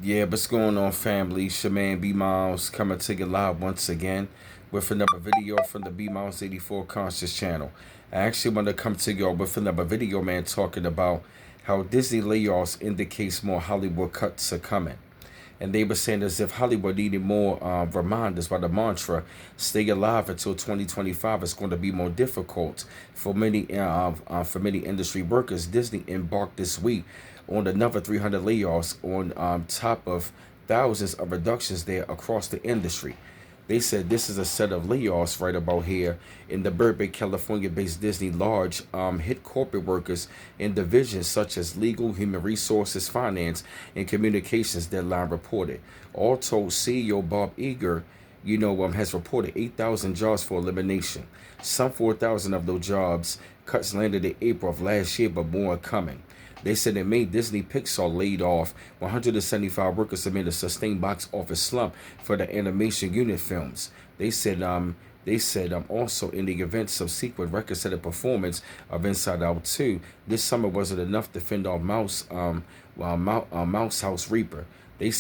Yeah, what's going on, family? It's your man B Miles coming to you live once again with another video from the B Miles 84 Conscious channel. I actually want to come to y'all with another video, man, talking about how Disney layoffs indicates more Hollywood cuts are coming. And they were saying as if Hollywood needed more reminders by the mantra, stay alive until 2025 is going to be more difficult for many industry workers. Disney embarked this week on another 300 layoffs on top of thousands of reductions there across the industry. They said this is a set of layoffs right about here in the Burbank, California-based Disney large hit corporate workers in divisions such as legal, human resources, finance, and communications, Deadline reported. All told, CEO Bob Iger, has reported 8,000 jobs for elimination. Some 4,000 of those jobs cuts landed in April of last year, but more are coming. They said in May, Disney Pixar laid off 175 workers amid a sustained box office slump for the animation unit films. They said also in the event's subsequent record-setting performance of Inside Out 2, this summer wasn't enough to fend off Mouse House Reaper. They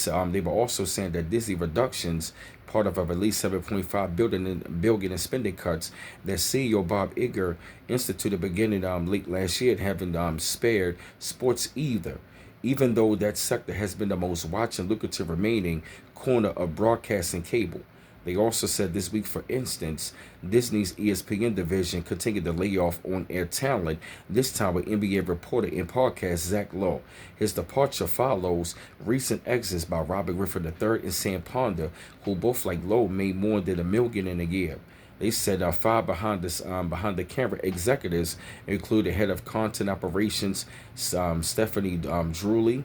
were also saying that Disney reductions, part of a release 7.5 billion in spending cuts that CEO Bob Iger instituted beginning late last year, haven't spared sports either. Even though that sector has been the most watched and lucrative remaining corner of broadcasting cable. They also said this week, for instance, Disney's ESPN division continued to lay off on-air talent, this time with NBA reporter and podcast Zach Lowe. His departure follows recent exits by Robert Griffin III and Sam Ponder, who both, like Lowe, made more than $1 million in a year. They said five behind the camera executives include the head of content operations, Stephanie Drewley.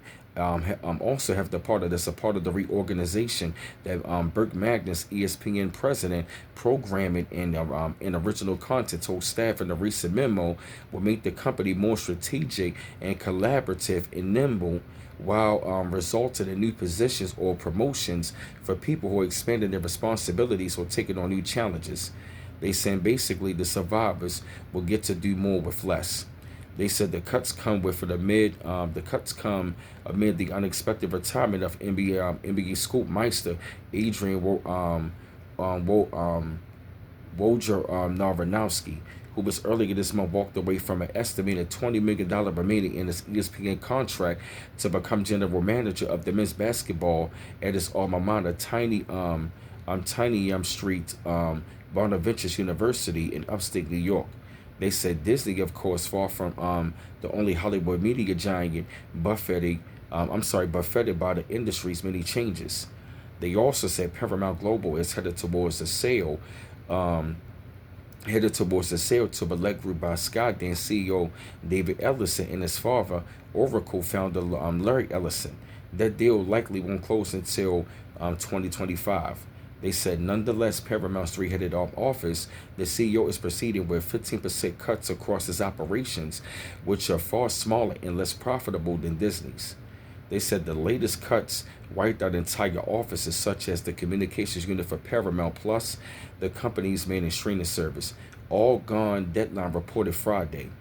Also have departed as a part of the reorganization that Burke Magnus, ESPN president, programming and original content, told staff in a recent memo will make the company more strategic and collaborative and nimble, while resulting in new positions or promotions for people who are expanding their responsibilities or taking on new challenges. They said basically the survivors will get to do more with less. They said the cuts come amid the unexpected retirement of NBA scoop meister Adrian Wojnarowski, who was earlier this month walked away from an estimated $20 million remaining in his ESPN contract to become general manager of the men's basketball at his alma mater, Tiny Street, Bonaventure University in upstate New York. They said Disney, of course, far from the only Hollywood media giant, buffeted by the industry's many changes. They also said Paramount Global is headed towards the sale to Bellet Group by Skydance CEO David Ellison and his father, Oracle founder Larry Ellison. That deal likely won't close until 2025. They said, nonetheless, Paramount's three-headed office, the CEO is proceeding with 15% cuts across his operations, which are far smaller and less profitable than Disney's. They said the latest cuts wiped out entire offices, such as the communications unit for Paramount Plus, the company's main streaming service. All gone, Deadline reported Friday.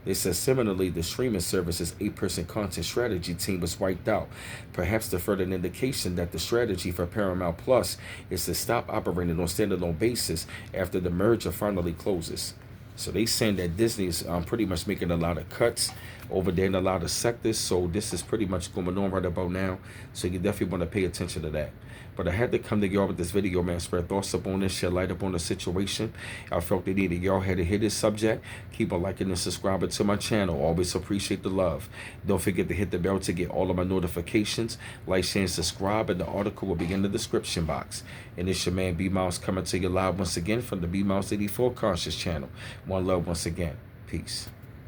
They said similarly, the streaming service's 8-person content strategy team was wiped out, perhaps the further indication that the strategy for Paramount Plus is to stop operating on a standalone basis after the merger finally closes. So they saying that Disney is pretty much making a lot of cuts over there in a lot of sectors. So this is pretty much going on right about now. So you definitely want to pay attention to that. But I had to come to y'all with this video, man. Spread thoughts up on this, shed light up on the situation. I felt they needed y'all had to hear this subject. Keep on liking and subscribing to my channel. Always appreciate the love. Don't forget to hit the bell to get all of my notifications. Like, share, and subscribe. And the article will be in the description box. And it's your man B Miles coming to you live once again from the B Miles 84 Conscious channel. One love once again. Peace.